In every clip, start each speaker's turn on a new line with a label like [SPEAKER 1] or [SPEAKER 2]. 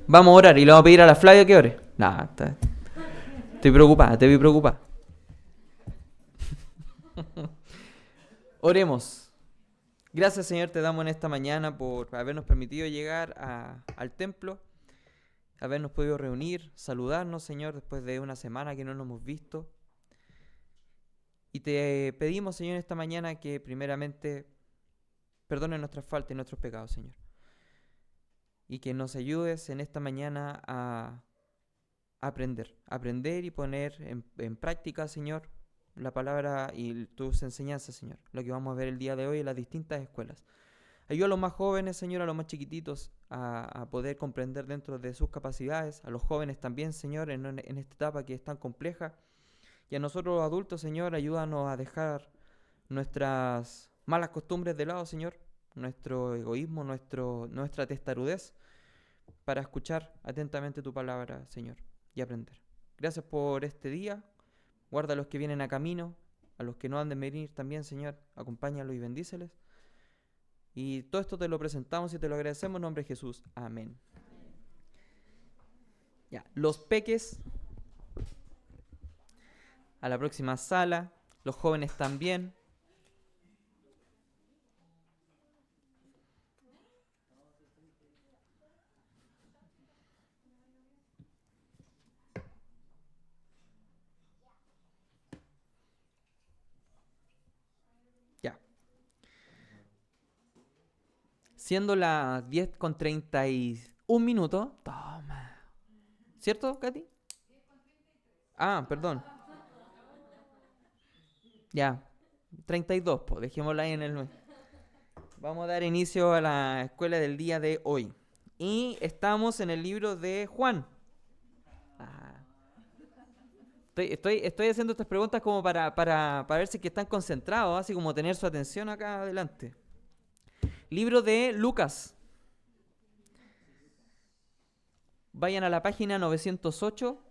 [SPEAKER 1] Vamos a orar y le vamos a pedir a la Flavia que ore. Nah, estoy preocupada, te vi preocupada. Oremos. Gracias, Señor, te damos en esta mañana por habernos permitido llegar al templo, habernos podido reunir, saludarnos, Señor, después de una semana que no nos hemos visto. Y te pedimos, Señor, esta mañana que primeramente perdone nuestras faltas y nuestros pecados, Señor. Y que nos ayudes en esta mañana a aprender y poner en práctica, Señor, la palabra y tus enseñanzas, Señor. Lo que vamos a ver el día de hoy en las distintas escuelas. Ayuda a los más jóvenes, Señor, a los más chiquititos a poder comprender dentro de sus capacidades. A los jóvenes también, Señor, en esta etapa que es tan compleja. Y a nosotros los adultos, Señor, ayúdanos a dejar nuestras malas costumbres de lado, Señor. Nuestro egoísmo, nuestra testarudez, para escuchar atentamente tu palabra, Señor, y aprender. Gracias por este día. Guarda a los que vienen a camino, a los que no han de venir también, Señor. Acompáñalos y bendíceles. Y todo esto te lo presentamos y te lo agradecemos en nombre de Jesús. Amén. Ya, los peques a la próxima sala, los jóvenes también. Ya. Siendo las 10:31. Toma. ¿Cierto, Katy? Ah, perdón. Ya. 32, pues dejémosla ahí en el 9. Vamos a dar inicio a la escuela del día de hoy. Y estamos en el libro de Juan. Ah, estoy haciendo estas preguntas como para ver si que están concentrados, así como tener su atención acá adelante. Libro de Lucas. Vayan a la página 908.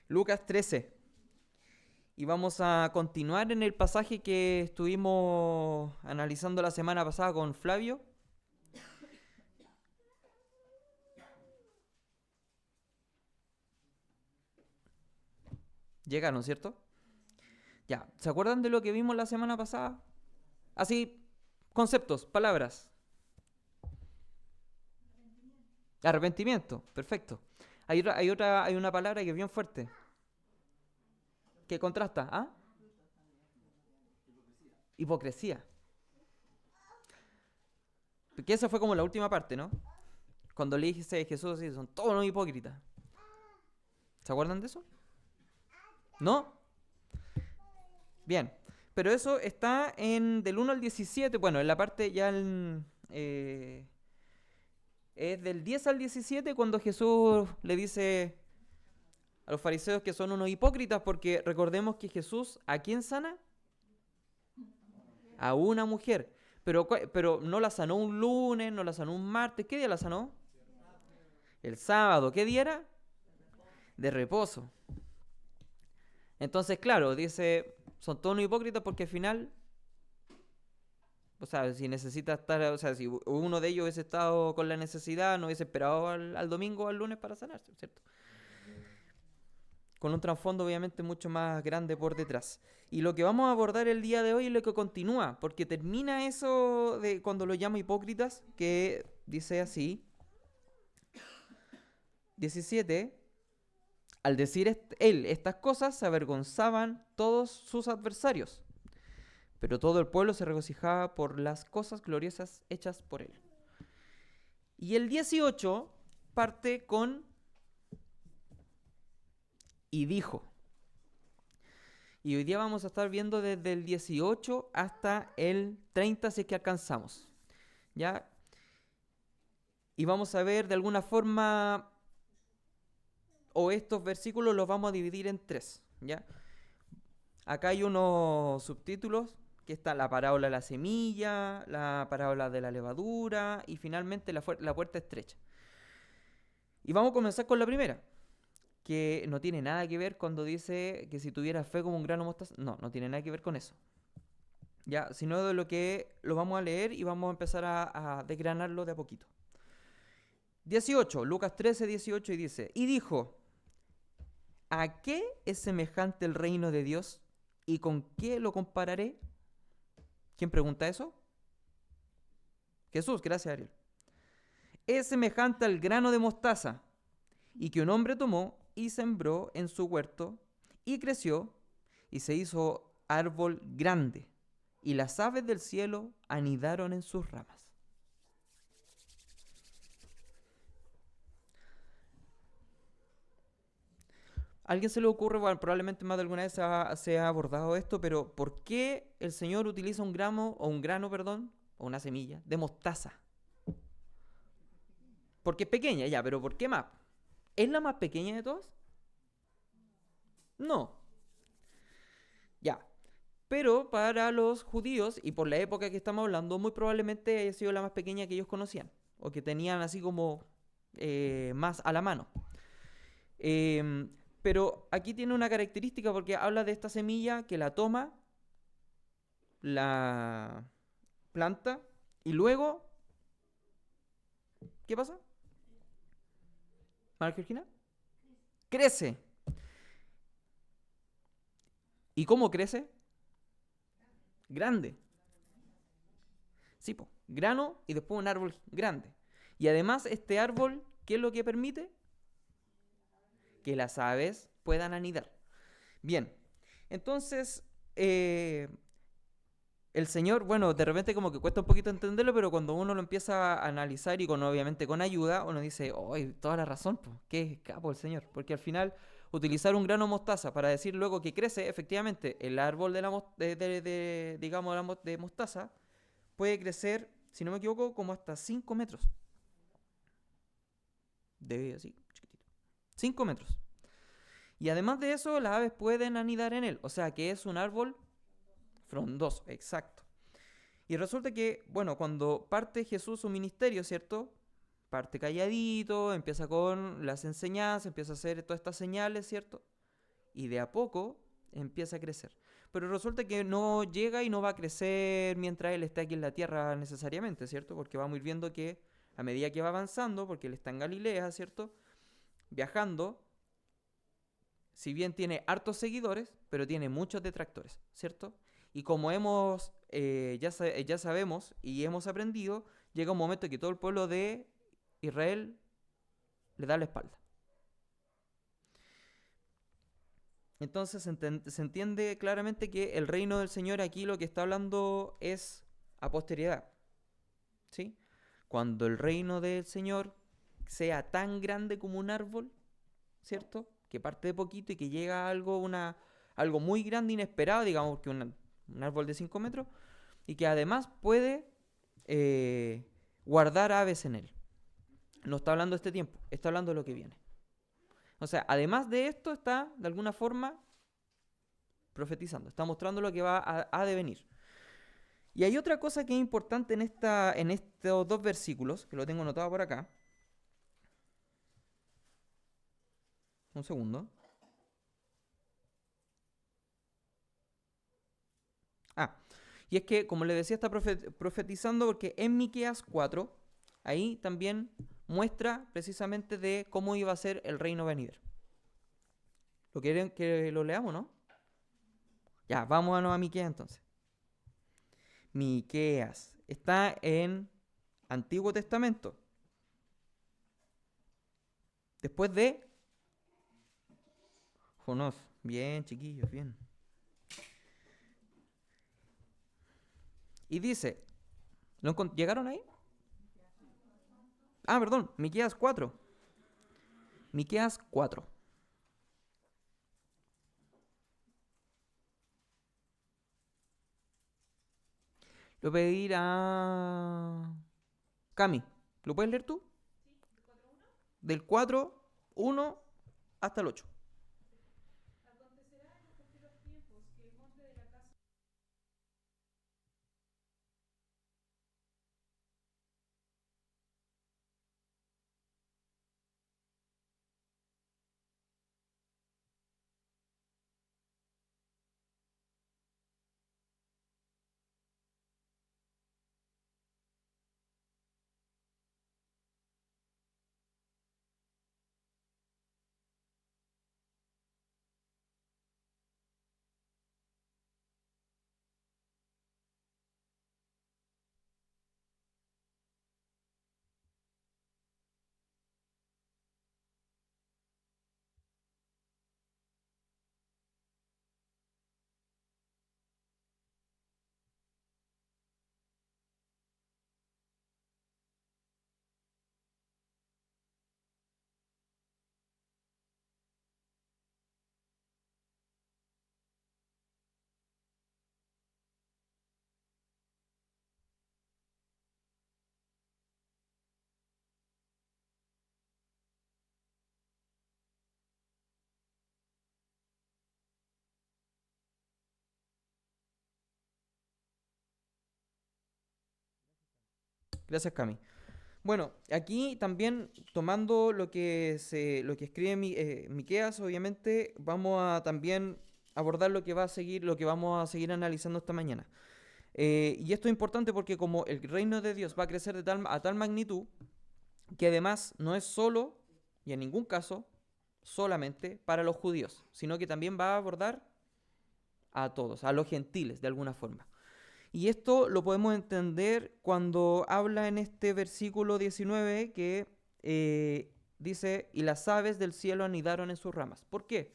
[SPEAKER 1] Lucas 13. Y vamos a continuar en el pasaje que estuvimos analizando la semana pasada con Flavio. Llegaron, ¿cierto? Ya, ¿se acuerdan de lo que vimos la semana pasada? Así, conceptos, palabras. Arrepentimiento, perfecto. Hay una palabra que es bien fuerte, que contrasta, ¿ah? Hipocresía. Porque esa fue como la última parte, ¿no? Cuando le dijiste a Jesús, sí, son todos unos hipócritas. ¿Se acuerdan de eso? ¿No? Bien. Pero eso está del 1 al 17. Bueno, en la parte ya es del 10 al 17 cuando Jesús le dice a los fariseos que son unos hipócritas porque recordemos que Jesús, ¿a quién sana? A una mujer. Pero no la sanó un lunes, no la sanó un martes. ¿Qué día la sanó? El sábado. ¿Qué día era? De reposo. Entonces, claro, dice, son todos unos hipócritas porque al final, o sea, si necesita estar, o sea, si uno de ellos hubiese estado con la necesidad, no hubiese esperado al domingo o al lunes para sanarse, ¿cierto? Con un trasfondo obviamente mucho más grande por detrás. Y lo que vamos a abordar el día de hoy es lo que continúa, porque termina eso de cuando lo llamo hipócritas, que dice así, 17, al decir él estas cosas se avergonzaban todos sus adversarios, pero todo el pueblo se regocijaba por las cosas gloriosas hechas por él. Y el 18 parte con y dijo. Y hoy día vamos a estar viendo desde el 18 hasta el 30 si es que alcanzamos. ¿Ya? Y vamos a ver de alguna forma, o estos versículos los vamos a dividir en tres. ¿Ya? Acá hay unos subtítulos, que está la parábola de la semilla, la parábola de la levadura y finalmente la puerta estrecha. Y vamos a comenzar con la primera, que no tiene nada que ver cuando dice que si tuviera fe como un grano de mostaza. No, no tiene nada que ver con eso. ya, sino de lo que lo vamos a leer y vamos a empezar a desgranarlo de a poquito. 18, Lucas 13, 18 y dice, y dijo, ¿a qué es semejante el reino de Dios y con qué lo compararé? ¿Quién pregunta eso? Jesús, gracias Ariel. Es semejante al grano de mostaza y que un hombre tomó y sembró en su huerto y creció y se hizo árbol grande y las aves del cielo anidaron en sus ramas. ¿A alguien se le ocurre, bueno, probablemente más de alguna vez se ha abordado esto, pero ¿por qué el Señor utiliza un grano, o un grano, perdón, o una semilla de mostaza? Porque es pequeña, ya, pero ¿por qué más? ¿Es la más pequeña de todas? No, ya. Pero para los judíos, y por la época que estamos hablando, muy probablemente haya sido la más pequeña que ellos conocían, o que tenían así como más a la mano. Em, pero aquí tiene una característica porque habla de esta semilla que la toma, la planta, y luego, ¿qué pasa? ¿María Georgina? Crece. ¿Y cómo crece? Grande. Sí, po. Grano y después un árbol grande. Y además este árbol, ¿qué es lo que permite? Que las aves puedan anidar. Bien, entonces el Señor, bueno, de repente como que cuesta un poquito entenderlo, pero cuando uno lo empieza a analizar y obviamente con ayuda, uno dice, oh, toda la razón, pues, qué capo el Señor. Porque al final utilizar un grano de mostaza para decir luego que crece, efectivamente, el árbol de la digamos, de mostaza puede crecer, si no me equivoco, como hasta 5 metros. De así, chiquitito. 5 metros. Y además de eso, las aves pueden anidar en él. O sea que es un árbol frondoso, exacto. Y resulta que, bueno, cuando parte Jesús su ministerio, ¿cierto? Parte calladito, empieza con las enseñanzas, empieza a hacer todas estas señales, ¿cierto? Y de a poco empieza a crecer. Pero resulta que no llega y no va a crecer mientras él esté aquí en la tierra necesariamente, ¿cierto? Porque vamos a ir viendo que a medida que va avanzando, porque él está en Galilea, ¿cierto? Viajando, si bien tiene hartos seguidores, pero tiene muchos detractores, ¿cierto? Y como ya sabemos y hemos aprendido, llega un momento en que todo el pueblo de Israel le da la espalda. Entonces se entiende claramente que el reino del Señor aquí lo que está hablando es a posteridad, ¿sí? Cuando el reino del Señor sea tan grande como un árbol, ¿cierto? Que parte de poquito y que llega a algo muy grande, inesperado, digamos que un árbol de 5 metros, y que además puede eh, guardar aves en él. No está hablando de este tiempo, está hablando de lo que viene. O sea, además de esto está, de alguna forma, profetizando, está mostrando lo que va a devenir. Y hay otra cosa que es importante en estos dos versículos, que lo tengo anotado por acá. Un segundo. Ah, y es que, como les decía, está profetizando porque en Miqueas 4, ahí también muestra precisamente de cómo iba a ser el reino venidero. ¿Lo quieren que lo leamos, no? Ya, vámonos a Miqueas entonces. Miqueas está en Antiguo Testamento. Después de Jonás. Bien, chiquillos, bien. Y dice, ¿llegaron ahí? Ah, perdón, Miqueas 4. Miqueas 4. Lo voy a pedir a Cami. ¿Lo puedes leer tú? Del 4, 1 hasta el 8. Gracias, Cami. Bueno, aquí también tomando lo que escribe Miqueas, obviamente vamos a también abordar lo que vamos a seguir analizando esta mañana. Y esto es importante porque como el reino de Dios va a crecer a tal magnitud que además no es solo y en ningún caso solamente para los judíos, sino que también va a abordar a todos, a los gentiles de alguna forma. Y esto lo podemos entender cuando habla en este versículo 19 que dice, y las aves del cielo anidaron en sus ramas. ¿Por qué?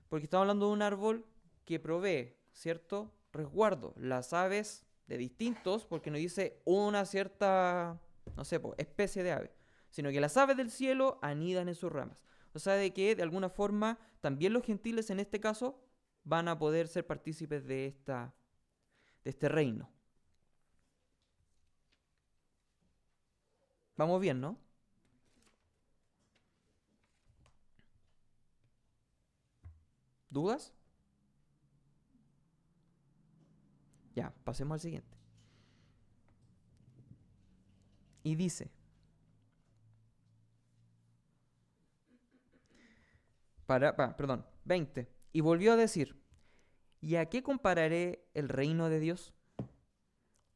[SPEAKER 1] Porque estamos hablando de un árbol que provee, ¿cierto? Resguardo. Las aves de distintos, porque no dice una cierta, no sé, especie de ave, sino que las aves del cielo anidan en sus ramas. O sea, de que de alguna forma también los gentiles en este caso van a poder ser partícipes de este reino. Vamos bien, ¿no? ¿Dudas? Ya, pasemos al siguiente. Y dice, perdón, 20. Y volvió a decir, ¿y a qué compararé el reino de Dios?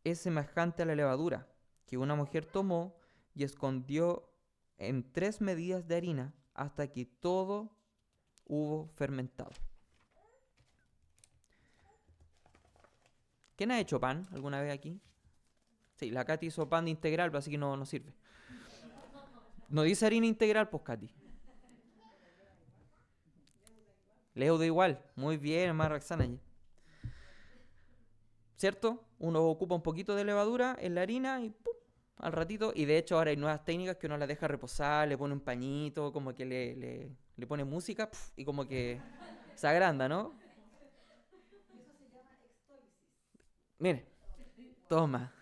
[SPEAKER 1] Es semejante a la levadura que una mujer tomó y escondió en 3 medidas de harina hasta que todo hubo fermentado. ¿Quién ha hecho pan alguna vez aquí? Sí, la Katy hizo pan de integral, pero así que no sirve. No dice harina integral, pues Katy. Leudo igual. Muy bien, hermano Roxana. ¿Cierto? Uno ocupa un poquito de levadura en la harina y ¡pum! Al ratito. Y de hecho ahora hay nuevas técnicas que uno la deja reposar, le pone un pañito, como que le pone música y como que se agranda, ¿no? Mire, toma.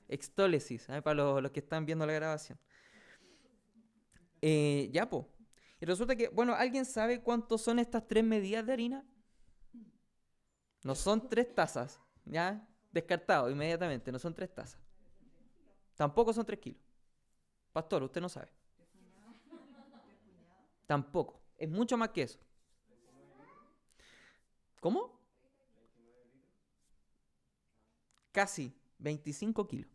[SPEAKER 1] Extólesis, para los que están viendo la grabación. Ya, po. Y resulta que, bueno, ¿alguien sabe cuántos son estas 3 medidas de harina? No son 3 tazas, ¿ya? Descartado inmediatamente, no son 3 tazas. Tampoco son 3 kilos. Pastor, usted no sabe. Tampoco. Es mucho más que eso. ¿Cómo? Casi 25 kilos.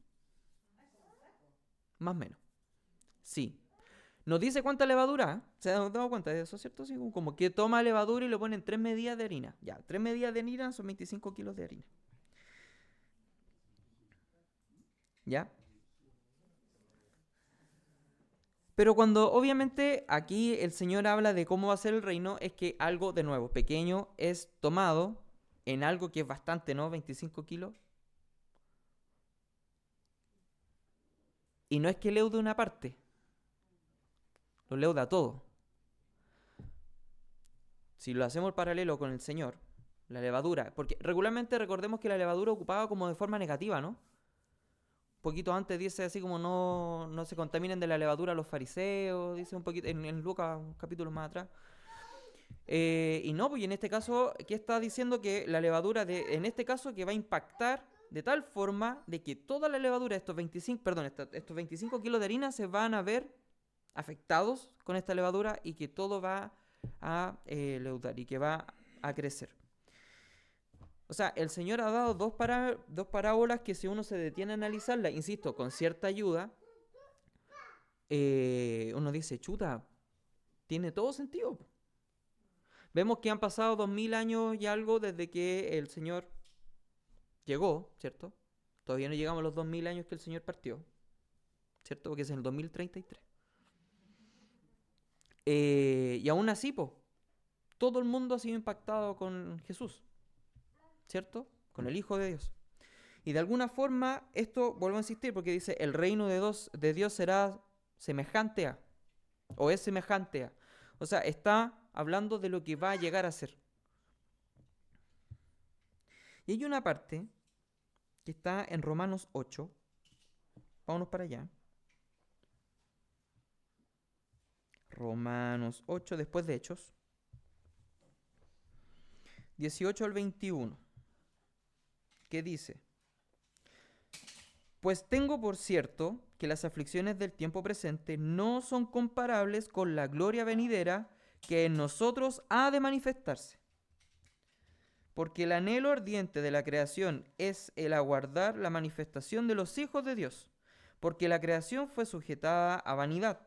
[SPEAKER 1] Más o menos. Sí. Nos dice cuánta levadura. ¿Se han dado cuenta de eso, cierto? Sí, como que toma levadura y lo pone en 3 medidas de harina. Ya, 3 medidas de harina son 25 kilos de harina. ¿Ya? Pero cuando obviamente aquí el Señor habla de cómo va a ser el reino, es que algo de nuevo pequeño es tomado en algo que es bastante, ¿no? 25 kilos. Y no es que leude una parte, lo leuda todo. Si lo hacemos paralelo con el Señor, la levadura, porque regularmente recordemos que la levadura ocupaba como de forma negativa, ¿no? Un poquito antes dice así como no se contaminen de la levadura los fariseos, dice un poquito en Lucas, un capítulo más atrás. Y no, pues en este caso, ¿qué está diciendo? Que la levadura, en este caso, que va a impactar de tal forma de que toda la levadura, estos 25 kilos de harina se van a ver afectados con esta levadura y que todo va a leudar y que va a crecer. O sea, el Señor ha dado dos parábolas que si uno se detiene a analizarlas, insisto, con cierta ayuda, uno dice, chuta, tiene todo sentido. Vemos que han pasado 2000 años y algo desde que el Señor llegó, ¿cierto? Todavía no llegamos a los 2000 años que el Señor partió, ¿cierto? Porque es en el 2033. Y aún así, todo el mundo ha sido impactado con Jesús, ¿cierto? Con el Hijo de Dios. Y de alguna forma, esto, vuelvo a insistir, porque dice, el reino de Dios será semejante a, o es semejante a. O sea, está hablando de lo que va a llegar a ser. Y hay una parte que está en Romanos 8. Vámonos para allá. Romanos 8, después de Hechos. 18 al 21. ¿Qué dice? Pues tengo por cierto que las aflicciones del tiempo presente no son comparables con la gloria venidera que en nosotros ha de manifestarse. Porque el anhelo ardiente de la creación es el aguardar la manifestación de los hijos de Dios. Porque la creación fue sujetada a vanidad,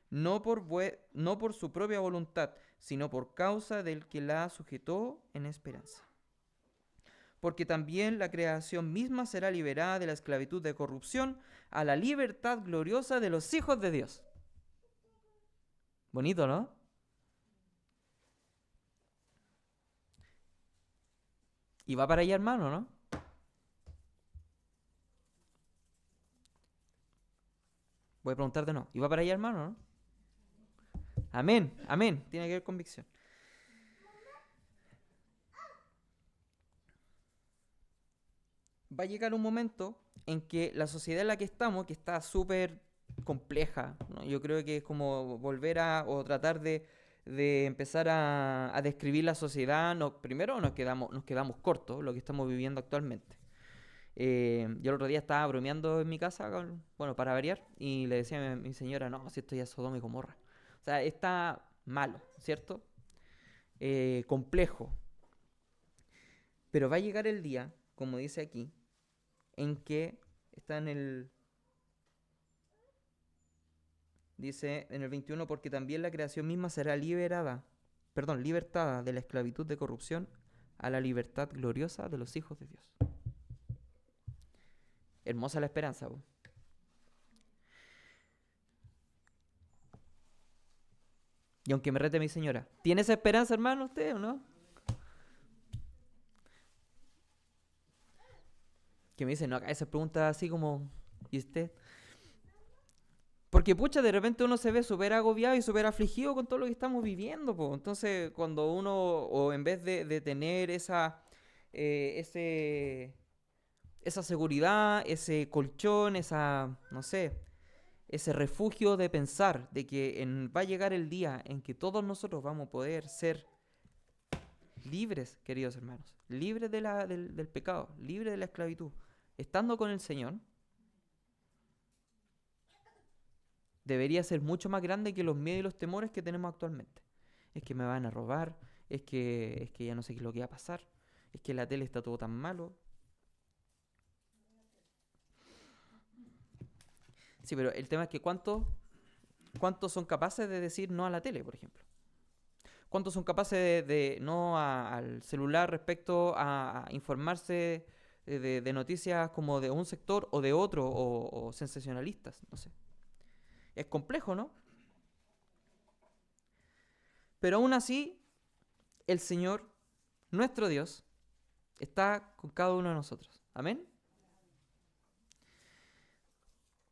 [SPEAKER 1] no por su propia voluntad, sino por causa del que la sujetó en esperanza. Porque también la creación misma será liberada de la esclavitud de corrupción a la libertad gloriosa de los hijos de Dios. Bonito, ¿no? Y va para allá, hermano, ¿no? Voy a preguntar de nuevo. ¿Y va para allá, hermano, no? Amén, amén. Tiene que haber convicción. Va a llegar un momento en que la sociedad en la que estamos, que está súper compleja, ¿no? Yo creo que es como volver a, o tratar de empezar a describir la sociedad. No, primero nos quedamos cortos, lo que estamos viviendo actualmente. Yo el otro día estaba bromeando en mi casa, bueno, para variar, y le decía a mi señora, no, si esto ya es Sodoma y Gomorra. O sea, está malo, ¿cierto? Complejo. Pero va a llegar el día, como dice aquí, en que está dice en el 21, porque también la creación misma será libertada de la esclavitud de corrupción a la libertad gloriosa de los hijos de Dios. Hermosa la esperanza, ¿no? Y aunque me rete mi señora, ¿tiene esa esperanza, hermano, usted o no? Que me dice, no, esa pregunta así como, ¿y usted? Porque, pucha, de repente uno se ve súper agobiado y súper afligido con todo lo que estamos viviendo, po. Entonces, cuando uno, o en vez de tener ese, esa seguridad, ese colchón, no sé, ese refugio de pensar de que va a llegar el día en que todos nosotros vamos a poder ser libres, queridos hermanos, libres del pecado, libres de la esclavitud, estando con el Señor, debería ser mucho más grande que los miedos y los temores que tenemos actualmente. Es que me van a robar, es que ya no sé qué es lo que va a pasar, es que la tele está todo tan malo. Sí, pero el tema es que ¿cuántos son capaces de decir no a la tele, por ejemplo? ¿Cuántos son capaces de no al celular respecto a informarse de noticias como de un sector o de otro o sensacionalistas? No sé. Es complejo, ¿no? Pero aún así, el Señor, nuestro Dios, está con cada uno de nosotros. Amén.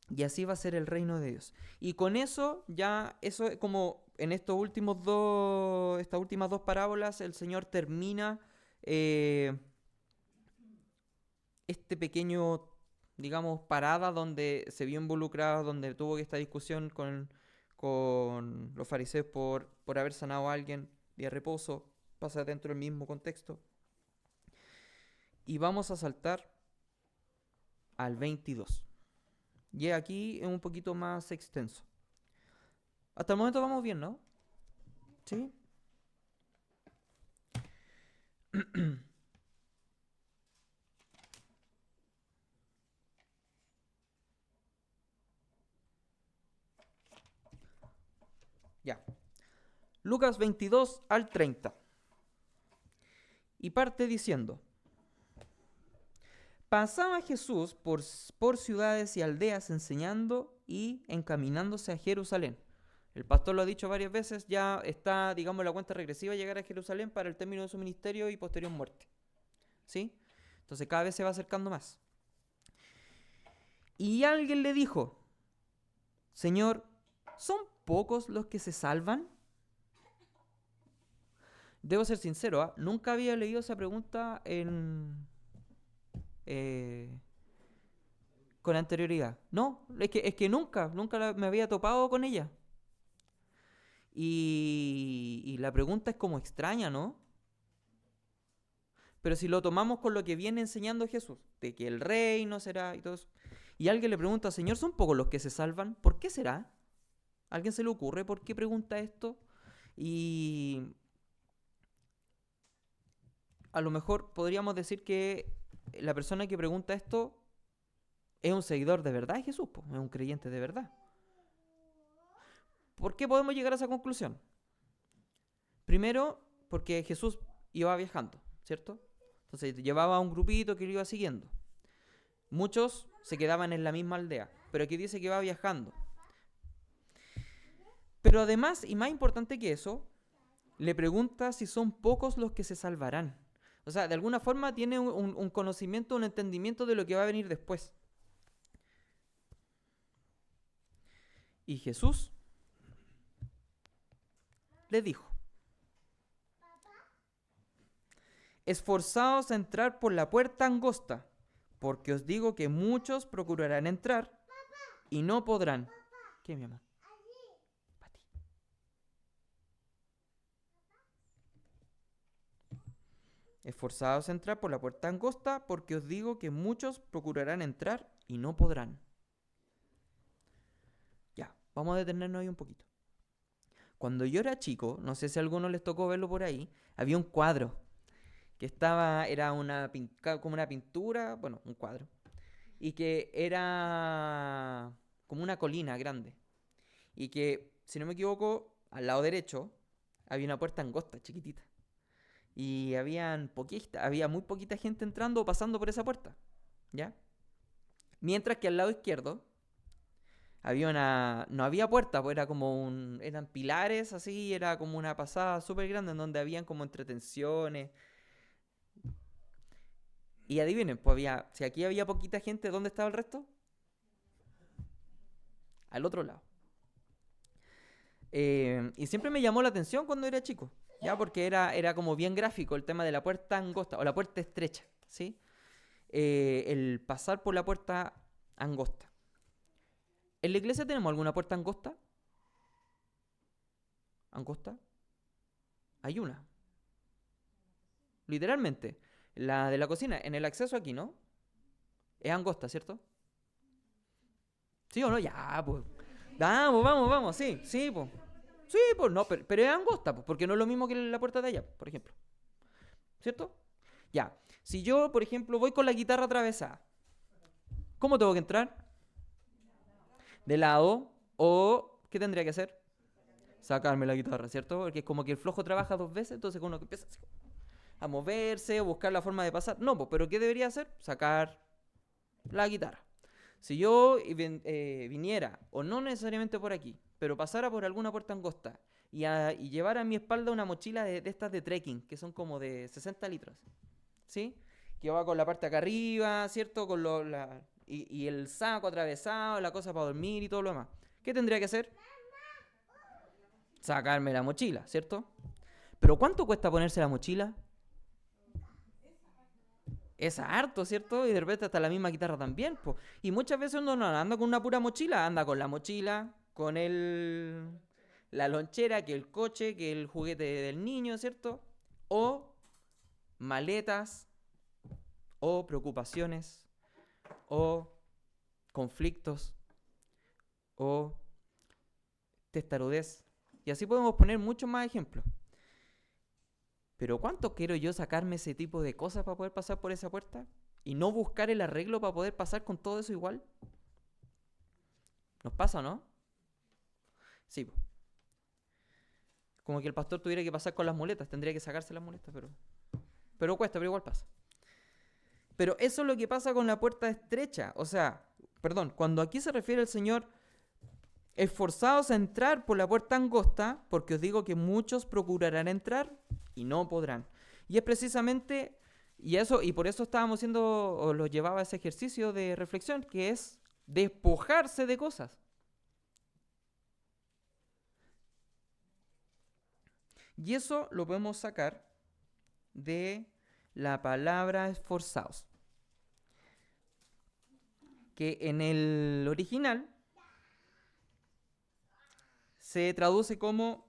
[SPEAKER 1] Y así va a ser el reino de Dios. Y con eso, ya, eso es como en estas últimas dos parábolas, el Señor termina este pequeño, digamos, parada donde se vio involucrado, donde tuvo esta discusión con los fariseos por haber sanado a alguien día de reposo, pasa dentro del mismo contexto. Y vamos a saltar al 22. Y aquí es un poquito más extenso. Hasta el momento vamos bien, ¿no? ¿Sí? Ya. Lucas 22 al 30. Y parte diciendo: pasaba Jesús por ciudades y aldeas enseñando y encaminándose a Jerusalén. El pastor lo ha dicho varias veces, ya está, digamos, la cuenta regresiva a llegar a Jerusalén para el término de su ministerio y posterior muerte. ¿Sí? Entonces cada vez se va acercando más. Y alguien le dijo: Señor, ¿son pocos los que se salvan? Debo ser sincero, ¿eh? Nunca había leído esa pregunta con anterioridad. No, es que nunca me había topado con ella. Y la pregunta es como extraña, ¿no? Pero si lo tomamos con lo que viene enseñando Jesús, de que el reino será y todo eso. Y alguien le pregunta, Señor, ¿son pocos los que se salvan? ¿Por qué será? ¿A alguien se le ocurre por qué pregunta esto? Y a lo mejor podríamos decir que la persona que pregunta esto es un seguidor de verdad de Jesús, po, es un creyente de verdad. ¿Por qué podemos llegar a esa conclusión? Primero, porque Jesús iba viajando, ¿cierto? Entonces llevaba a un grupito que lo iba siguiendo. Muchos se quedaban en la misma aldea, pero aquí dice que iba viajando. Pero además, y más importante que eso, le pregunta si son pocos los que se salvarán. O sea, de alguna forma tiene un conocimiento, un entendimiento de lo que va a venir después. Y Jesús le dijo, esforzaos a entrar por la puerta angosta, porque os digo que muchos procurarán entrar y no podrán. ¿Qué, mi amor? Pati. Esforzaos a entrar por la puerta angosta, porque os digo que muchos procurarán entrar y no podrán. Ya, vamos a detenernos ahí un poquito. Cuando yo era chico, no sé si a algunos les tocó verlo por ahí, había un cuadro que era como una pintura, bueno, un cuadro, y que era como una colina grande, y que, si no me equivoco, al lado derecho había una puerta angosta, chiquitita, y había muy poquita gente entrando o pasando por esa puerta, ¿ya? Mientras que al lado izquierdo no había puerta, pues eran pilares así, era como una pasada súper grande en donde habían como entretenciones. Y adivinen, pues si aquí había poquita gente, ¿dónde estaba el resto? Al otro lado. Y siempre me llamó la atención cuando era chico, ya porque era como bien gráfico el tema de la puerta angosta o la puerta estrecha, ¿sí? El pasar por la puerta angosta. ¿En la iglesia tenemos alguna puerta angosta? ¿Angosta? Hay una. Literalmente. La de la cocina, en el acceso aquí, ¿no? Es angosta, ¿cierto? ¿Sí o no? Ya, pues. Vamos, sí, sí, pues. Sí, pues no, pero es angosta, pues, porque no es lo mismo que la puerta de allá, por ejemplo. ¿Cierto? Ya. Si yo, por ejemplo, voy con la guitarra atravesada, ¿cómo tengo que entrar? De lado. ¿O qué tendría que hacer? Sacarme la guitarra, ¿cierto? Porque es como que el flojo trabaja dos veces, entonces uno empieza a moverse o buscar la forma de pasar. No, pues, pero ¿qué debería hacer? Sacar la guitarra. Si yo viniera, o no necesariamente por aquí, pero pasara por alguna puerta angosta y llevara a mi espalda una mochila de estas de trekking, que son como de 60 litros, ¿sí? Que va con la parte acá arriba, ¿cierto? Y el saco atravesado, la cosa para dormir y todo lo demás. ¿Qué tendría que hacer? Sacarme la mochila, ¿cierto? Pero ¿cuánto cuesta ponerse la mochila? Es harto, ¿cierto? Y de repente hasta la misma guitarra también, po. Y muchas veces uno no anda con una pura mochila, anda con la mochila, con la lonchera, que el coche, que el juguete del niño, ¿cierto? O maletas, o preocupaciones, o conflictos, o testarudez. Y así podemos poner muchos más ejemplos. Pero ¿cuánto quiero yo sacarme ese tipo de cosas para poder pasar por esa puerta? Y no buscar el arreglo para poder pasar con todo eso igual. ¿Nos pasa o no? Sí, po. Como que el pastor tuviera que pasar con las muletas. Tendría que sacarse las muletas, pero cuesta, pero igual pasa. Pero eso es lo que pasa con la puerta estrecha. O sea, perdón, cuando aquí se refiere el Señor, esforzados a entrar por la puerta angosta, porque os digo que muchos procurarán entrar y no podrán. Y es precisamente, y por eso estábamos haciendo, o los llevaba a ese ejercicio de reflexión, que es despojarse de cosas. Y eso lo podemos sacar de la palabra esforzados, que en el original se traduce como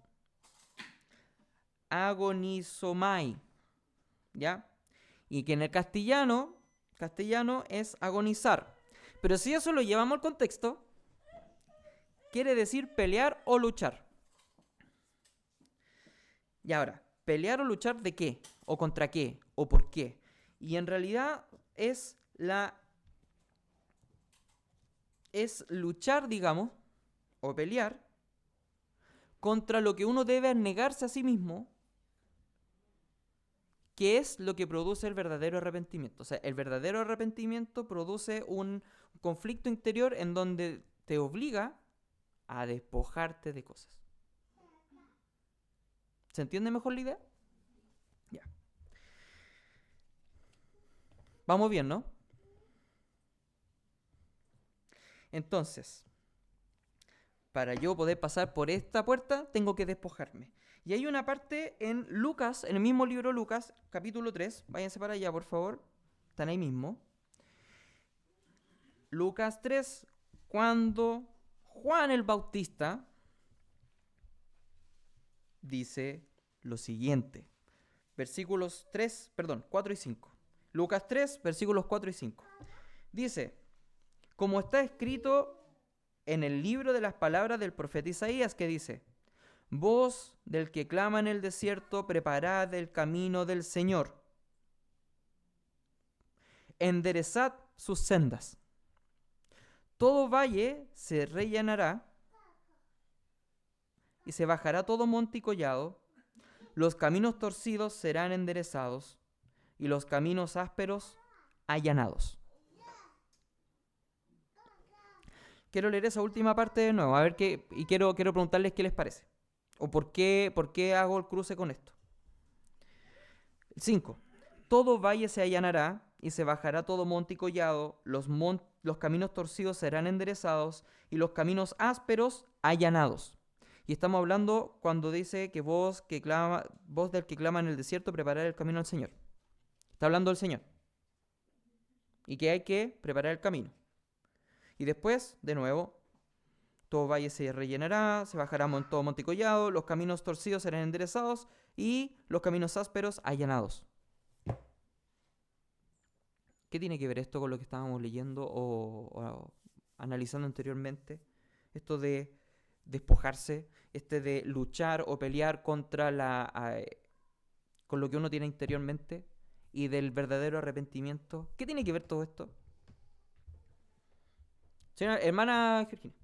[SPEAKER 1] agonizomai, ¿ya? Y que en el castellano es agonizar. Pero si eso lo llevamos al contexto, quiere decir pelear o luchar. Y ahora, ¿pelear o luchar de qué? ¿O contra qué? ¿O por qué? Y en realidad es luchar, digamos, o pelear contra lo que uno debe negarse a sí mismo, que es lo que produce el verdadero arrepentimiento. O sea, el verdadero arrepentimiento produce un conflicto interior en donde te obliga a despojarte de cosas. ¿Se entiende mejor la idea? Ya. Vamos bien, ¿no? Entonces, para yo poder pasar por esta puerta, tengo que despojarme. Y hay una parte en Lucas, en el mismo libro Lucas, capítulo 3. Váyanse para allá, por favor. Están ahí mismo. Lucas 3, cuando Juan el Bautista dice lo siguiente. Versículos 4 y 5. Lucas 3, versículos 4 y 5. Dice, como está escrito en el libro de las palabras del profeta Isaías, que dice, voz del que clama en el desierto, preparad el camino del Señor. Enderezad sus sendas. Todo valle se rellenará y se bajará todo monte y collado. Los caminos torcidos serán enderezados y los caminos ásperos allanados. Quiero leer esa última parte de nuevo, a ver qué, y quiero preguntarles qué les parece. O por qué hago el cruce con esto. 5. Todo valle se allanará y se bajará todo monte y collado, los caminos torcidos serán enderezados y los caminos ásperos allanados. Y estamos hablando cuando dice que voz del que clama en el desierto, preparar el camino al Señor. Está hablando del Señor. Y que hay que preparar el camino. Y después, de nuevo, todo valle se rellenará, se bajará todo monte y collado, los caminos torcidos serán enderezados y los caminos ásperos allanados. ¿Qué tiene que ver esto con lo que estábamos leyendo o analizando anteriormente? Esto de despojarse, de luchar o pelear contra con lo que uno tiene interiormente y del verdadero arrepentimiento. ¿Qué tiene que ver todo esto? Señora, hermana Georgina.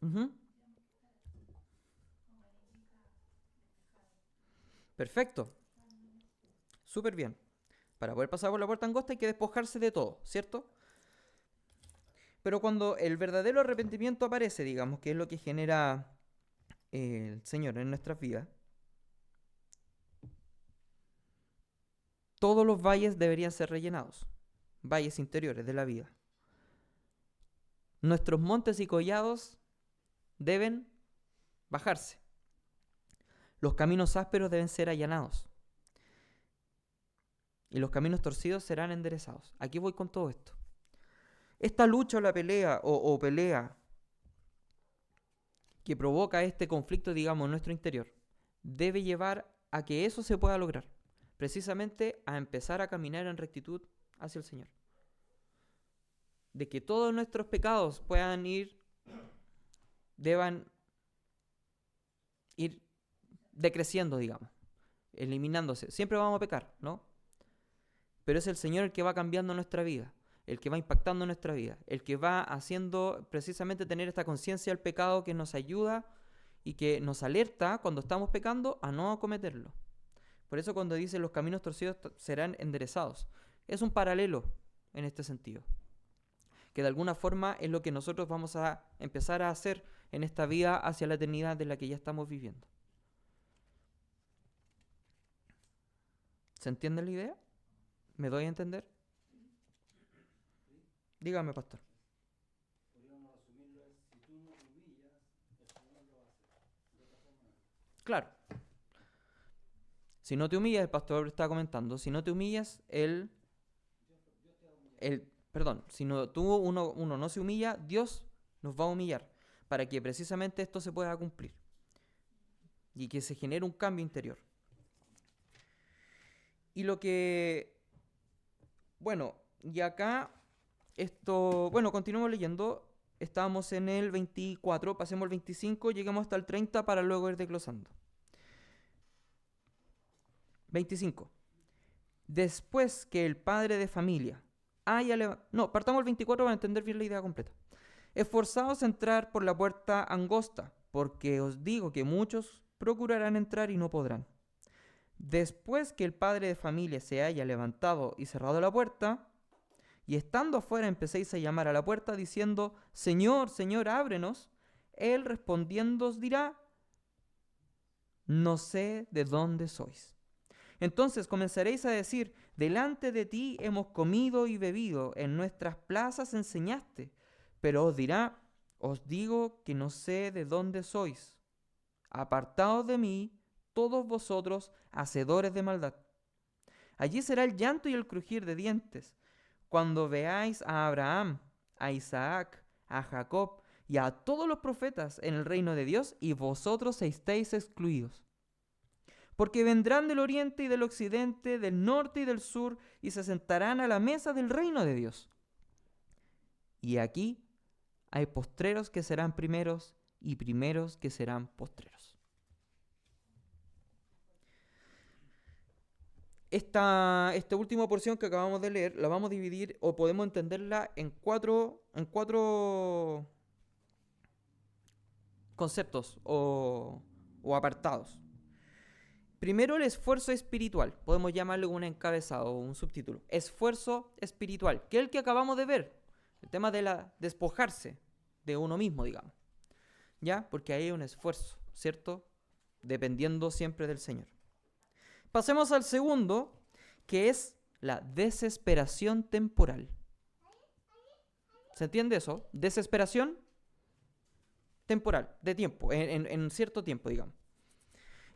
[SPEAKER 1] Ujú. Perfecto. Súper bien. Para poder pasar por la puerta angosta hay que despojarse de todo, ¿cierto? Pero cuando el verdadero arrepentimiento aparece, digamos, que es lo que genera el Señor en nuestras vidas, todos los valles deberían ser rellenados, valles interiores de la vida. Nuestros montes y collados deben bajarse. Los caminos ásperos deben ser allanados. Y los caminos torcidos serán enderezados. Aquí voy con todo esto. Esta lucha o la pelea o pelea que provoca este conflicto, digamos, en nuestro interior, debe llevar a que eso se pueda lograr. Precisamente a empezar a caminar en rectitud hacia el Señor. De que todos nuestros pecados deban ir decreciendo, digamos, eliminándose. Siempre vamos a pecar, ¿no? Pero es el Señor el que va cambiando nuestra vida, el que va impactando nuestra vida, el que va haciendo precisamente tener esta conciencia del pecado que nos ayuda y que nos alerta cuando estamos pecando a no cometerlo. Por eso cuando dice los caminos torcidos serán enderezados, es un paralelo en este sentido, que de alguna forma es lo que nosotros vamos a empezar a hacer en esta vida hacia la eternidad de la que ya estamos viviendo. ¿Se entiende la idea? ¿Me doy a entender? Dígame, pastor. Claro. Si no te humillas, el pastor está comentando, si no te humillas, uno no se humilla, Dios nos va a humillar para que precisamente esto se pueda cumplir y que se genere un cambio interior. Y lo que Bueno, y acá esto, bueno, continuamos leyendo. Estábamos en el 24, pasemos al 25, lleguemos hasta el 30 para luego ir desglosando. 25. Después que el padre de familia haya levantado... No, partamos el 24 para entender bien la idea completa. Esforzaos a entrar por la puerta angosta, porque os digo que muchos procurarán entrar y no podrán. Después que el padre de familia se haya levantado y cerrado la puerta, y estando afuera empecéis a llamar a la puerta diciendo, Señor, Señor, ábrenos, él respondiendo os dirá, no sé de dónde sois. Entonces comenzaréis a decir, delante de ti hemos comido y bebido, en nuestras plazas enseñaste. Pero os dirá, os digo que no sé de dónde sois. Apartaos de mí, todos vosotros, hacedores de maldad. Allí será el llanto y el crujir de dientes, cuando veáis a Abraham, a Isaac, a Jacob y a todos los profetas en el reino de Dios, y vosotros estéis excluidos. Porque vendrán del oriente y del occidente, del norte y del sur, y se sentarán a la mesa del reino de Dios. Y aquí hay postreros que serán primeros, y primeros que serán postreros. Esta última porción que acabamos de leer la vamos a dividir o podemos entenderla en cuatro conceptos o apartados. Primero, el esfuerzo espiritual. Podemos llamarlo un encabezado o un subtítulo. Esfuerzo espiritual, que es el que acabamos de ver. El tema de despojarse de uno mismo, digamos. ¿Ya? Porque ahí hay un esfuerzo, ¿cierto? Dependiendo siempre del Señor. Pasemos al segundo, que es la desesperación temporal. ¿Se entiende eso? Desesperación temporal, de tiempo, en cierto tiempo, digamos.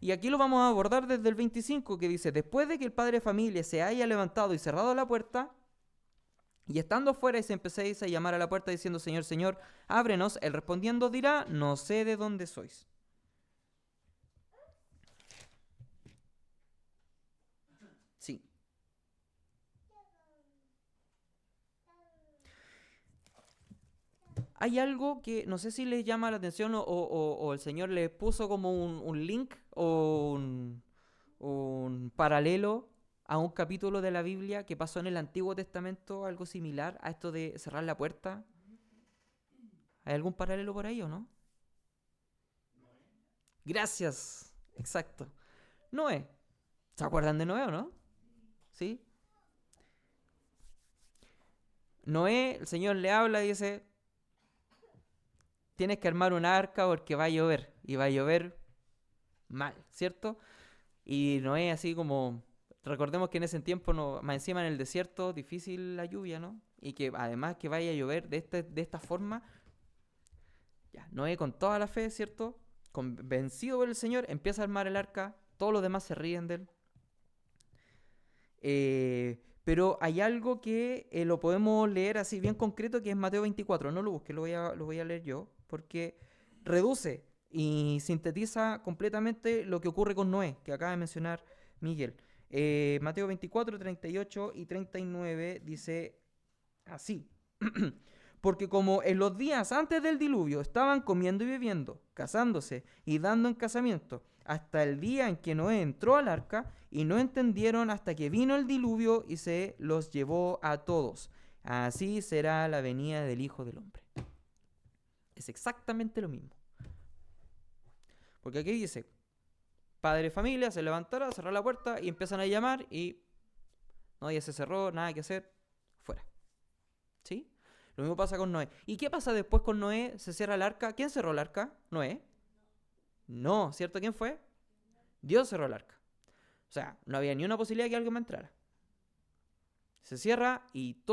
[SPEAKER 1] Y aquí lo vamos a abordar desde el 25, que dice, después de que el padre de familia se haya levantado y cerrado la puerta, y estando afuera y se empecéis a llamar a la puerta diciendo, Señor, Señor, ábrenos, él respondiendo dirá, no sé de dónde sois. Sí. Hay algo que no sé si les llama la atención o el Señor les puso como un link o un paralelo a un capítulo de la Biblia que pasó en el Antiguo Testamento, algo similar a esto de cerrar la puerta. ¿Hay algún paralelo por ahí o no? Gracias. Exacto. Noé. ¿Se acuerdan de Noé o no? ¿Sí? Noé, el Señor le habla y dice, tienes que armar un arca porque va a llover. Y va a llover mal, ¿cierto? Y Noé así como, recordemos que en ese tiempo, no, más encima en el desierto, difícil la lluvia, ¿no? Y que además que vaya a llover de esta forma, ya, Noé con toda la fe, ¿cierto? Convencido por el Señor, empieza a armar el arca, todos los demás se ríen de él. Pero hay algo que lo podemos leer así bien concreto, que es Mateo 24. No lo busques, lo voy a leer yo, porque reduce y sintetiza completamente lo que ocurre con Noé, que acaba de mencionar Miguel. Mateo 24, 38 y 39 dice así. Porque como en los días antes del diluvio estaban comiendo y bebiendo, casándose y dando en casamiento, hasta el día en que Noé entró al arca, y no entendieron hasta que vino el diluvio y se los llevó a todos. Así será la venida del Hijo del Hombre. Es exactamente lo mismo. Porque aquí dice, padre de familia se levantará, cerrará la puerta y empiezan a llamar y no, ya se cerró, nada que hacer, fuera. ¿Sí? Lo mismo pasa con Noé. ¿Y qué pasa después con Noé? Se cierra el arca. ¿Quién cerró el arca? ¿Noé? No, ¿cierto? ¿Quién fue? Dios cerró el arca. O sea, no había ni una posibilidad de que alguien me entrara. Se cierra y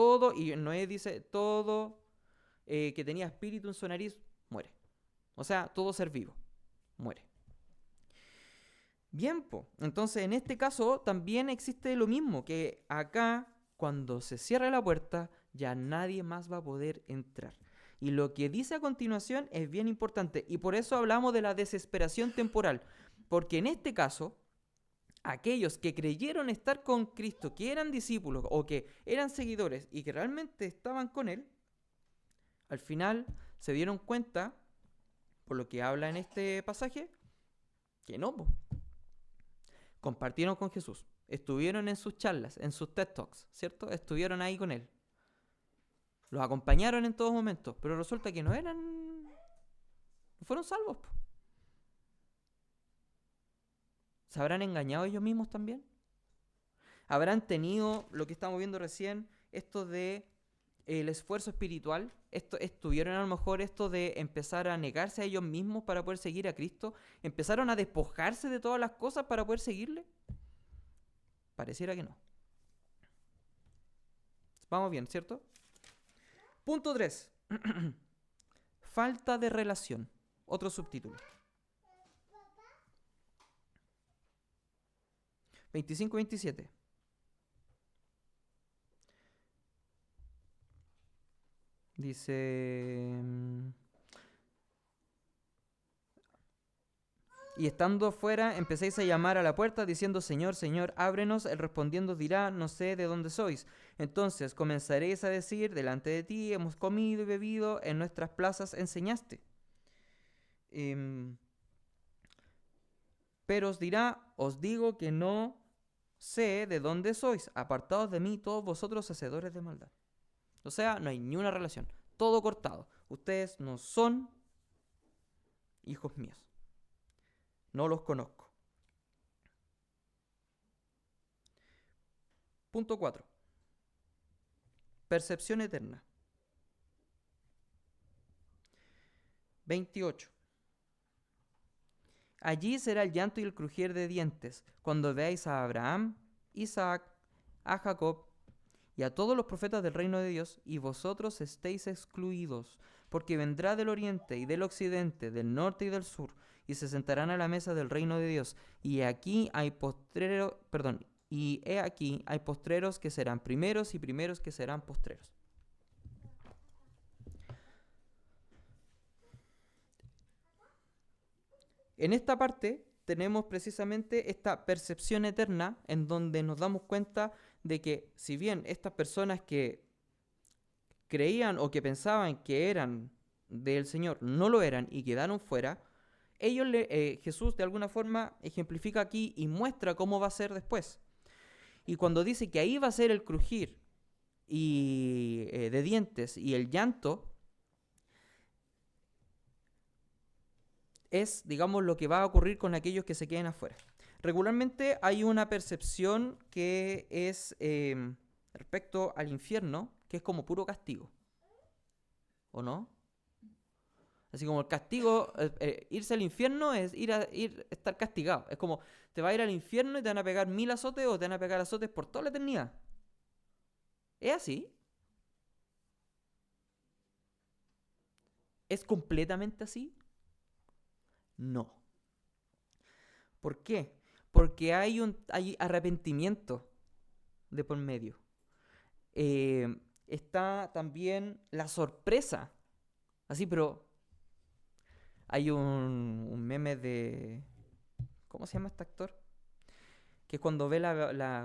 [SPEAKER 1] Noé dice, todo que tenía espíritu en su nariz, muere. O sea, todo ser vivo, muere. Bien, po. Entonces en este caso también existe lo mismo, que acá cuando se cierra la puerta ya nadie más va a poder entrar. Y lo que dice a continuación es bien importante y por eso hablamos de la desesperación temporal, porque en este caso aquellos que creyeron estar con Cristo, que eran discípulos o que eran seguidores y que realmente estaban con Él, al final se dieron cuenta, por lo que habla en este pasaje, que no, po. Compartieron con Jesús, estuvieron en sus charlas, en sus TED Talks, ¿cierto? Estuvieron ahí con Él, los acompañaron en todos momentos, pero resulta que no fueron salvos, po. ¿Se habrán engañado ellos mismos también? ¿Habrán tenido lo que estamos viendo recién, esto de el esfuerzo espiritual? ¿Tuvieron a lo mejor esto de empezar a negarse a ellos mismos para poder seguir a Cristo? ¿Empezaron a despojarse de todas las cosas para poder seguirle? Pareciera que no. Vamos bien, ¿cierto? Punto 3. Falta de relación. Otro subtítulo. 25-27. Dice... Y estando afuera, empecéis a llamar a la puerta, diciendo, Señor, Señor, ábrenos. Él respondiendo dirá, no sé de dónde sois. Entonces comenzaréis a decir, delante de ti hemos comido y bebido, en nuestras plazas enseñaste. Pero os dirá, os digo que no sé de dónde sois. Apartados de mí todos vosotros hacedores de maldad. O sea, no hay ni una relación. Todo cortado. Ustedes no son hijos míos. No los conozco. Punto 4. Percepción eterna. 28. Allí será el llanto y el crujir de dientes, cuando veáis a Abraham, Isaac, a Jacob y a todos los profetas del reino de Dios, y vosotros estéis excluidos, porque vendrá del oriente y del occidente, del norte y del sur, y se sentarán a la mesa del reino de Dios. Y aquí hay he aquí hay postreros que serán primeros y primeros que serán postreros. En esta parte tenemos precisamente esta percepción eterna en donde nos damos cuenta de que si bien estas personas que creían o que pensaban que eran del Señor no lo eran y quedaron fuera, Jesús de alguna forma ejemplifica aquí y muestra cómo va a ser después. Y cuando dice que ahí va a ser el crujir de dientes y el llanto, es, digamos, lo que va a ocurrir con aquellos que se queden afuera. Regularmente hay una percepción que es respecto al infierno, que es como puro castigo. ¿O no? Así como el castigo, irse al infierno es estar castigado. Es como, te vas a ir al infierno y te van a pegar 1000 azotes o te van a pegar azotes por toda la eternidad. ¿Es así? ¿Es completamente así? No. ¿Por qué? Porque hay arrepentimiento de por medio. Está también la sorpresa. Así, pero hay un meme de... ¿Cómo se llama este actor? Que cuando ve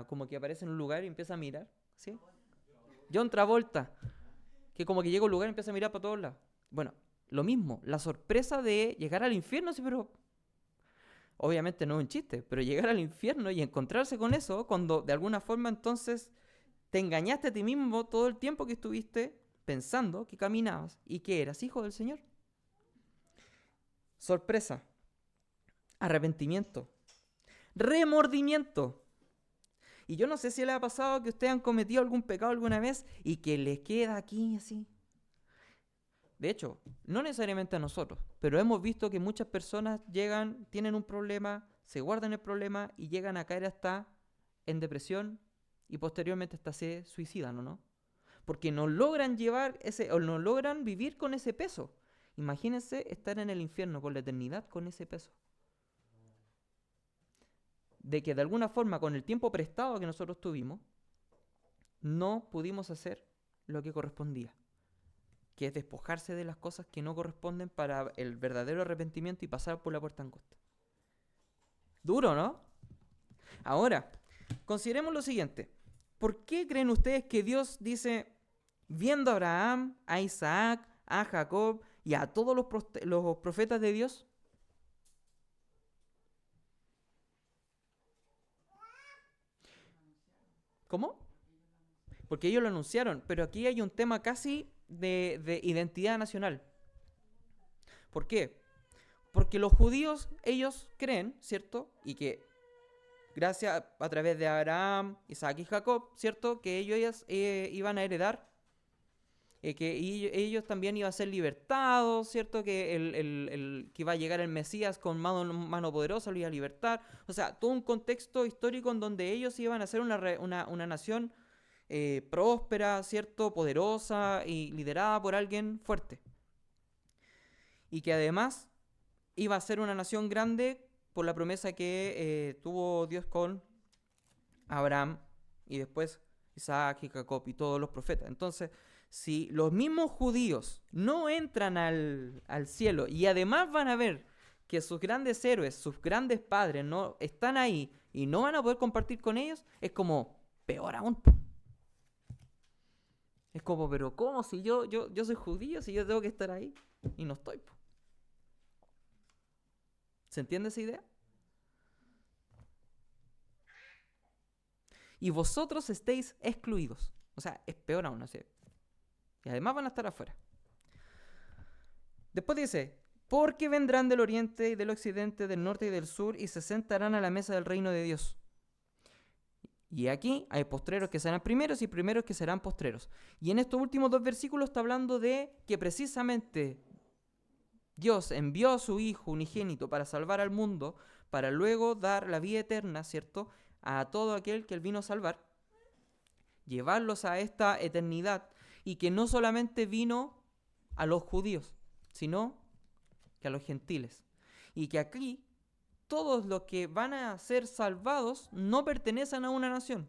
[SPEAKER 1] como que aparece en un lugar y empieza a mirar. ¿Sí? John Travolta. Que como que llega a un lugar y empieza a mirar para todos lados. Bueno, lo mismo. La sorpresa de llegar al infierno, sí, pero... Obviamente no es un chiste, pero llegar al infierno y encontrarse con eso, cuando de alguna forma entonces te engañaste a ti mismo todo el tiempo que estuviste pensando que caminabas y que eras hijo del Señor. Sorpresa, arrepentimiento, remordimiento. Y yo no sé si les ha pasado que ustedes han cometido algún pecado alguna vez y que les queda aquí así. De hecho, no necesariamente a nosotros, pero hemos visto que muchas personas tienen un problema, se guardan el problema y llegan a caer hasta en depresión y posteriormente hasta se suicidan, ¿o no? Porque no logran no logran vivir con ese peso. Imagínense estar en el infierno por la eternidad con ese peso. De que de alguna forma, con el tiempo prestado que nosotros tuvimos, no pudimos hacer lo que correspondía, que es despojarse de las cosas que no corresponden para el verdadero arrepentimiento y pasar por la puerta angosta. Duro, ¿no? Ahora, consideremos lo siguiente. ¿Por qué creen ustedes que Dios dice, viendo a Abraham, a Isaac, a Jacob y a todos los profetas de Dios? ¿Cómo? Porque ellos lo anunciaron, pero aquí hay un tema casi de identidad nacional. ¿Por qué? Porque los judíos, ellos creen, ¿cierto? Y que gracias a través de Abraham, Isaac y Jacob, ¿cierto? Que ellos iban a heredar, que ellos también iban a ser libertados, ¿cierto? Que iba a llegar el Mesías con mano poderosa, lo iba a libertar. O sea, todo un contexto histórico en donde ellos iban a ser una nación próspera, ¿cierto? Poderosa y liderada por alguien fuerte. Y que además iba a ser una nación grande por la promesa que tuvo Dios con Abraham y después Isaac y Jacob y todos los profetas. Entonces, si los mismos judíos no entran al cielo y además van a ver que sus grandes héroes, sus grandes padres no están ahí y no van a poder compartir con ellos, es como peor aún. Es como, pero ¿cómo? Si yo soy judío, si yo tengo que estar ahí y no estoy. ¿Se entiende esa idea? Y vosotros estéis excluidos. O sea, es peor aún, así. Y además van a estar afuera. Después dice, porque vendrán del oriente y del occidente, del norte y del sur, y se sentarán a la mesa del reino de Dios. Y aquí hay postreros que serán primeros y primeros que serán postreros. Y en estos últimos dos versículos está hablando de que precisamente Dios envió a su Hijo unigénito para salvar al mundo, para luego dar la vida eterna, ¿cierto?, a todo aquel que Él vino a salvar, llevarlos a esta eternidad, y que no solamente vino a los judíos, sino que a los gentiles. Y que aquí todos los que van a ser salvados no pertenecen a una nación,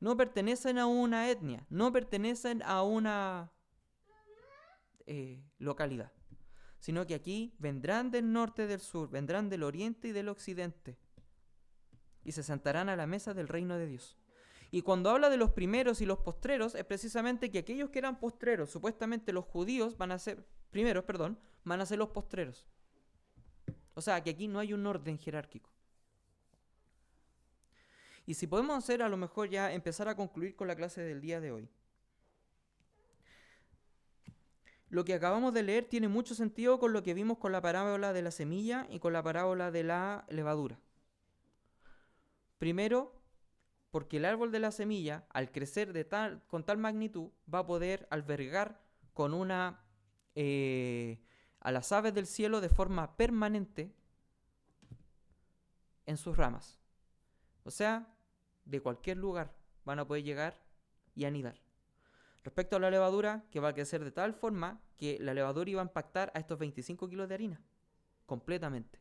[SPEAKER 1] no pertenecen a una etnia, no pertenecen a una localidad, sino que aquí vendrán del norte y del sur, vendrán del oriente y del occidente, y se sentarán a la mesa del reino de Dios. Y cuando habla de los primeros y los postreros, es precisamente que aquellos que eran postreros, supuestamente los judíos van a ser los postreros. O sea, que aquí no hay un orden jerárquico. Y si podemos hacer, a lo mejor ya empezar a concluir con la clase del día de hoy. Lo que acabamos de leer tiene mucho sentido con lo que vimos con la parábola de la semilla y con la parábola de la levadura. Primero, porque el árbol de la semilla, al crecer con tal magnitud, va a poder albergar con a las aves del cielo de forma permanente en sus ramas. O sea, de cualquier lugar van a poder llegar y anidar. Respecto a la levadura, que va a crecer de tal forma que la levadura iba a impactar a estos 25 kilos de harina, completamente.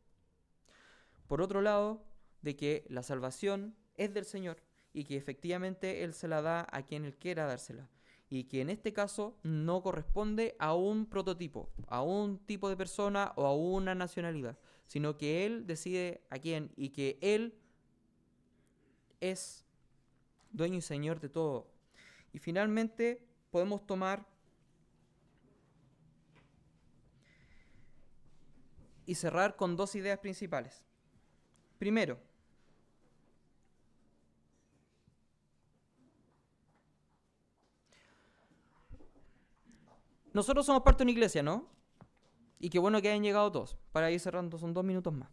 [SPEAKER 1] Por otro lado, de que la salvación es del Señor y que efectivamente Él se la da a quien Él quiera dársela. Y que en este caso no corresponde a un prototipo, a un tipo de persona o a una nacionalidad, sino que Él decide a quién, y que Él es dueño y señor de todo. Y finalmente podemos tomar y cerrar con dos ideas principales. Primero, nosotros somos parte de una iglesia, ¿no? Y qué bueno que hayan llegado todos. Para ir cerrando, son 2 minutos más.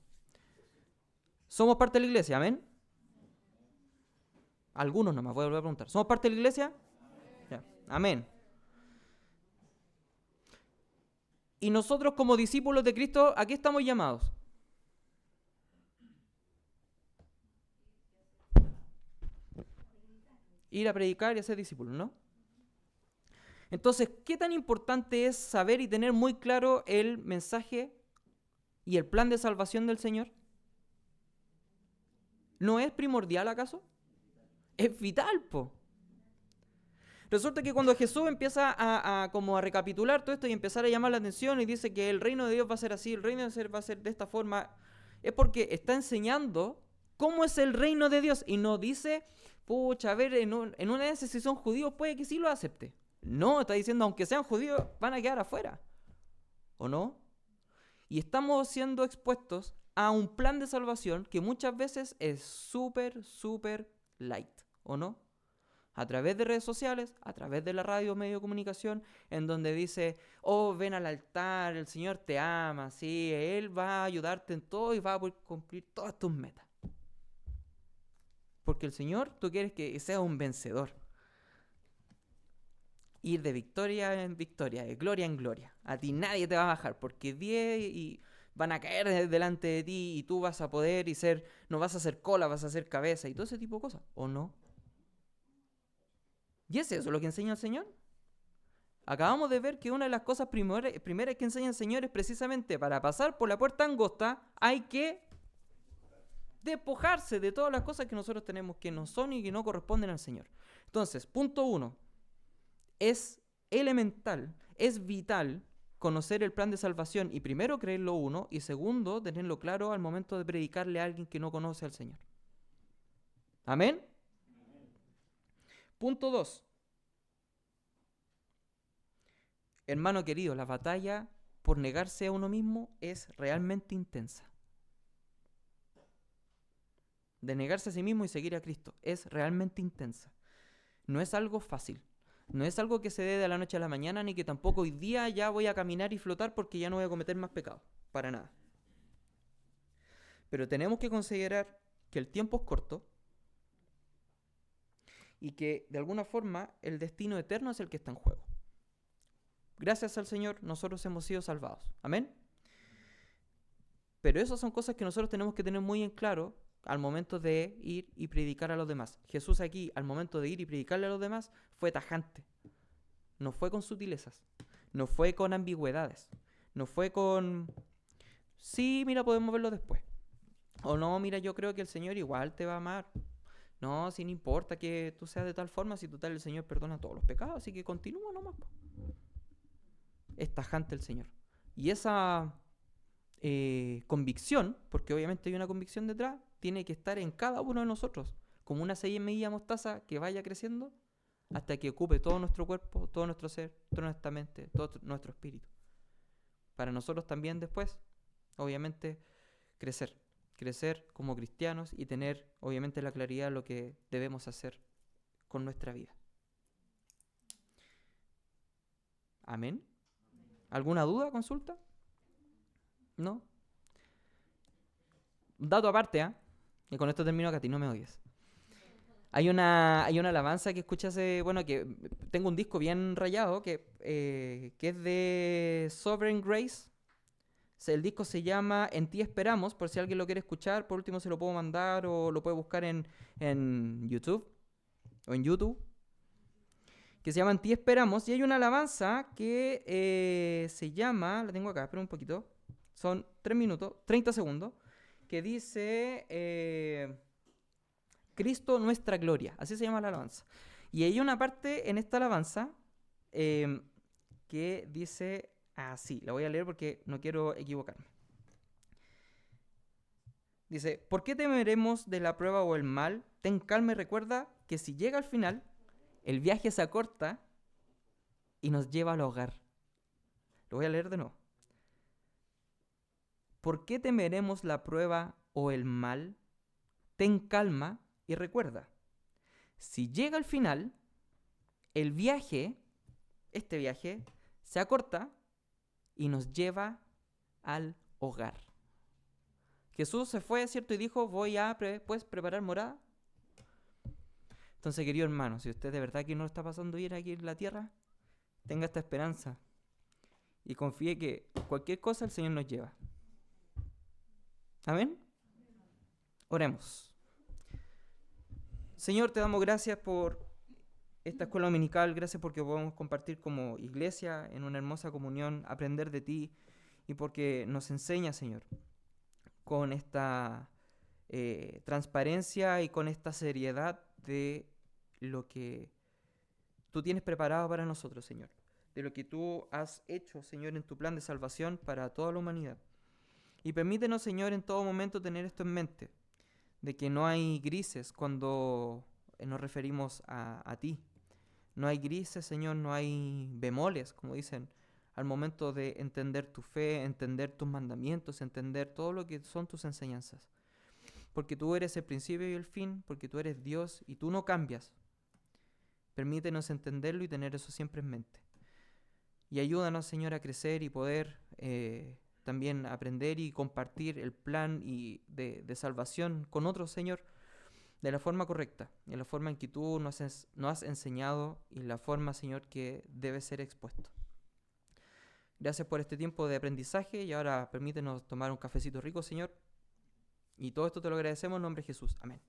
[SPEAKER 1] ¿Somos parte de la iglesia? ¿Amén? Algunos nomás, voy a volver a preguntar. ¿Somos parte de la iglesia? Ya. Amén. Y nosotros como discípulos de Cristo, ¿a qué estamos llamados? Ir a predicar y a ser discípulos, ¿no? Entonces, ¿qué tan importante es saber y tener muy claro el mensaje y el plan de salvación del Señor? ¿No es primordial acaso? Es vital, po. Resulta que cuando Jesús empieza a recapitular todo esto y empezar a llamar la atención y dice que el reino de Dios va a ser así, el reino de Dios va a ser de esta forma, es porque está enseñando ¿Cómo es el reino de Dios? Y no dice, pucha, a ver, en una de esas si son judíos puede que sí lo acepte. No, está diciendo, aunque sean judíos, van a quedar afuera. ¿O no? Y estamos siendo expuestos a un plan de salvación que muchas veces es súper, súper light, ¿o no? A través de redes sociales, a través de la radio, medio de comunicación, en donde dice, oh, ven al altar, el Señor te ama, sí, Él va a ayudarte en todo y va a poder cumplir todas tus metas. Porque el Señor, tú quieres que sea un vencedor. Ir de victoria en victoria, de gloria en gloria. A ti nadie te va a bajar, porque 10 y van a caer delante de ti y tú vas a poder y ser, no vas a hacer cola, vas a hacer cabeza y todo ese tipo de cosas, ¿o no? ¿Y es eso lo que enseña el Señor? Acabamos de ver que una de las cosas primeras que enseña el Señor es precisamente para pasar por la puerta angosta hay que despojarse de todas las cosas que nosotros tenemos que no son y que no corresponden al Señor. Entonces, punto 1, es elemental, es vital conocer el plan de salvación y primero creerlo uno y segundo, tenerlo claro al momento de predicarle a alguien que no conoce al Señor. ¿Amén? Punto 2. Hermano querido, la batalla por negarse a uno mismo es realmente intensa. De negarse a sí mismo y seguir a Cristo es realmente intensa. No es algo fácil. No es algo que se dé de la noche a la mañana, ni que tampoco hoy día ya voy a caminar y flotar porque ya no voy a cometer más pecados. Para nada. Pero tenemos que considerar que el tiempo es corto y que de alguna forma el destino eterno es el que está en juego. Gracias al Señor nosotros hemos sido salvados. Amén. Pero esas son cosas que nosotros tenemos que tener muy en claro al momento de ir y predicar a los demás. Jesús aquí, al momento de ir y predicarle a los demás, fue tajante. No fue con sutilezas. No fue con ambigüedades. No fue con, sí, mira, podemos verlo después. O no, mira, yo creo que el Señor igual te va a amar. No, si no importa que tú seas de tal forma, si total el Señor perdona todos los pecados, así que continúa nomás. Es tajante el Señor. Y esa convicción, porque obviamente hay una convicción detrás, tiene que estar en cada uno de nosotros, como una semilla mostaza que vaya creciendo hasta que ocupe todo nuestro cuerpo, todo nuestro ser, toda nuestra mente, todo nuestro espíritu. Para nosotros también después, obviamente, crecer como cristianos y tener obviamente la claridad de lo que debemos hacer con nuestra vida. Amén. ¿Alguna duda, consulta? ¿No? Un dato aparte, y con esto termino, que a ti no me oyes. Hay una alabanza que escuché hace, bueno, que tengo un disco bien rayado que es de Sovereign Grace. El disco se llama En ti esperamos, por si alguien lo quiere escuchar. Por último se lo puedo mandar o lo puede buscar en YouTube o en YouTube, que se llama En ti esperamos. Y hay una alabanza que se llama, la tengo acá, espera un poquito, son 3 minutos, 30 segundos, que dice Cristo nuestra gloria, así se llama la alabanza. Y hay una parte en esta alabanza que dice así, la voy a leer porque no quiero equivocarme. Dice, ¿por qué temeremos de la prueba o el mal? Ten calma y recuerda que si llega al final, el viaje se acorta y nos lleva al hogar. Lo voy a leer de nuevo. ¿Por qué temeremos la prueba o el mal? Ten calma y recuerda, si llega al final, el viaje, este viaje, se acorta y nos lleva al hogar. Jesús se fue, ¿cierto? Y dijo, voy a preparar morada. Entonces, querido hermano, si usted de verdad que no está pasando bien aquí en la tierra, tenga esta esperanza y confíe que cualquier cosa el Señor nos lleva. ¿Amén? Oremos. Señor, te damos gracias por esta escuela dominical, gracias porque podemos compartir como iglesia en una hermosa comunión, aprender de ti y porque nos enseña, Señor, con esta transparencia y con esta seriedad de lo que tú tienes preparado para nosotros, Señor, de lo que tú has hecho, Señor, en tu plan de salvación para toda la humanidad. Y permítenos, Señor, en todo momento tener esto en mente, de que no hay grises cuando nos referimos a ti. No hay grises, Señor, no hay bemoles, como dicen, al momento de entender tu fe, entender tus mandamientos, entender todo lo que son tus enseñanzas. Porque tú eres el principio y el fin, porque tú eres Dios y tú no cambias. Permítenos entenderlo y tener eso siempre en mente. Y ayúdanos, Señor, a crecer y poder también aprender y compartir el plan de salvación con otros, Señor, de la forma correcta, de la forma en que tú nos has enseñado y la forma, Señor, que debe ser expuesto. Gracias por este tiempo de aprendizaje y ahora permítenos tomar un cafecito rico, Señor. Y todo esto te lo agradecemos en nombre de Jesús. Amén.